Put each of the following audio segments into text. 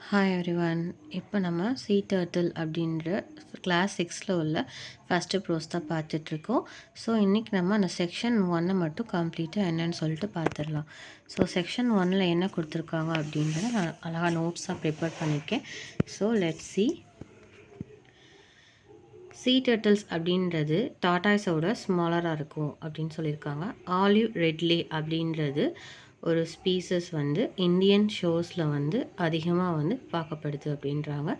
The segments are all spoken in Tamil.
Hi everyone. இப்போ நம்ம சீ டர்ட்டில் அப்படின்ற கிளாஸ் 6ல் உள்ள ஃபஸ்ட்டு ப்ரோஸ் தான் பார்த்துட்ருக்கோம். ஸோ இன்றைக்கி நம்ம அந்த செக்ஷன் 1 மட்டும் கம்ப்ளீட்டாக என்னன்னு சொல்லிட்டு பார்த்துடலாம். ஸோ செக்ஷன் 1ல் என்ன கொடுத்துருக்காங்க அப்படின்றத நான் அழகாக நோட்ஸாக ப்ரிப்பேர் பண்ணியிருக்கேன். ஸோ லெட்ஸ் சீ டர்ட்டில்ஸ் அப்படின்றது டாட்டாய்ஸோட ஸ்மாலராக இருக்கும் அப்படின்னு சொல்லியிருக்காங்க. ஆலிவ் ரெட்லே அப்படின்றது ஒரு ஸ்பீசஸ் இந்தியன் ஷோஸில் அதிகமாக பார்க்கப்படுது அப்படின்றாங்க.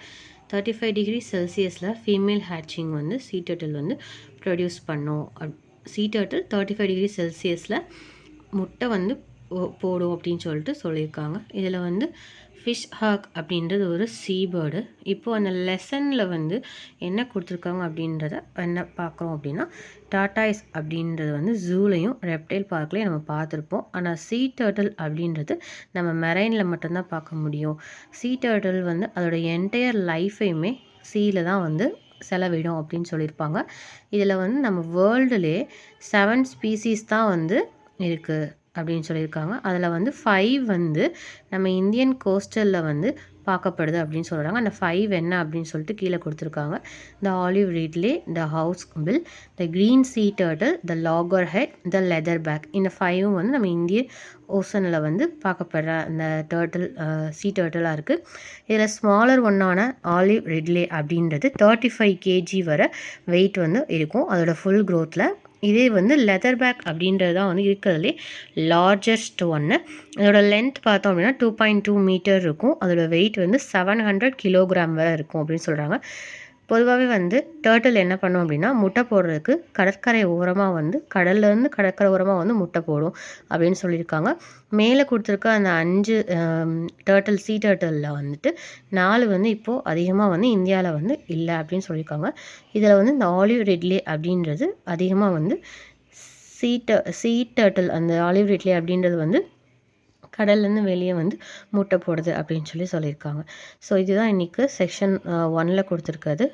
35 டிகிரி செல்சியஸில் ஃபீமேல் ஹேட்சிங் சீ டர்ட்டில் ப்ரொடியூஸ் பண்ணும். சீ டர்ட்டில் 35 டிகிரி செல்சியஸில் முட்டை போடும் அப்படின்னு சொல்லிட்டு சொல்லியிருக்காங்க. இதில் ஃபிஷ் ஹாக் அப்படின்றது ஒரு சீபேர்டு. இப்போது அந்த லெசனில் என்ன கொடுத்துருக்காங்க அப்படின்றத என்ன பார்க்குறோம் அப்படின்னா, டாட்டாய்ஸ் அப்படின்றது ஜூலையும் ரெப்டைல் பார்க்லேயும் நம்ம பார்த்துருப்போம். ஆனால் சீ டர்ட்டில் அப்படின்றது நம்ம மெரைனில் மட்டும்தான் பார்க்க முடியும். சீ டர்ட்டில் அதோட என்டையர் லைஃபையுமே சீல தான் செலவிடும் அப்படின்னு சொல்லியிருப்பாங்க. இதில் நம்ம வேர்ல்டுலே 7 ஸ்பீசிஸ் தான் இருக்குது அப்படின்னு சொல்லியிருக்காங்க. அதில் 5 நம்ம இந்தியன் கோஸ்டலில் பார்க்கப்படுது அப்படின்னு சொல்கிறாங்க. அந்த 5 என்ன அப்படின்னு சொல்லிட்டு கீழே கொடுத்துருக்காங்க. The olive ridley, the hawksbill, the green sea turtle, the loggerhead, the leatherback. இந்த 5ம் நம்ம இந்திய ஓசனில் பார்க்கப்படுற அந்த டர்ட்டில் சீ டர்ட்டிலாக இருக்குது. இதில் ஸ்மாலர் ஒன்னான ஆலிவ் ரிட்லே அப்படின்றது 35 kg வரை வெயிட் இருக்கும் அதோட ஃபுல் க்ரோத்தில். இதே லெதர் பேக் அப்படின்றது தான் இருக்கிறதுலே லார்ஜஸ்ட் ஒன்று. அதோட லென்த் பார்த்தோம் அப்படின்னா 2.2 மீட்டர் இருக்கும். அதோட வெயிட் 700 கிலோகிராம் வரை இருக்கும் அப்படின்னு சொல்கிறாங்க. பொதுவாகவே டர்ட்டில் என்ன பண்ணும் அப்படின்னா, முட்டை போடுறதுக்கு கடற்கரை ஓரமாக கடல்லேருந்து கடற்கரை ஓரமாக முட்டை போடும் அப்படின்னு சொல்லியிருக்காங்க. மேலே கொடுத்துருக்க அந்த 5 டர்ட்டில் சீ டர்ட்டிலில் 4 இப்போது அதிகமாக இந்தியாவில் இல்லை அப்படின்னு சொல்லியிருக்காங்க. இதில் இந்த ஆலிவ் ரிட்லே அப்படின்றது அதிகமாக சீ டர்ட்டில் அந்த ஆலிவ் ரிட்லே அப்படின்றது கடல்லேருந்து வெளியே முட்டை போடுது அப்படின்னு சொல்லியிருக்காங்க. ஸோ இதுதான் இன்றைக்கி செக்ஷன் 1ல் கொடுத்துருக்கிறது.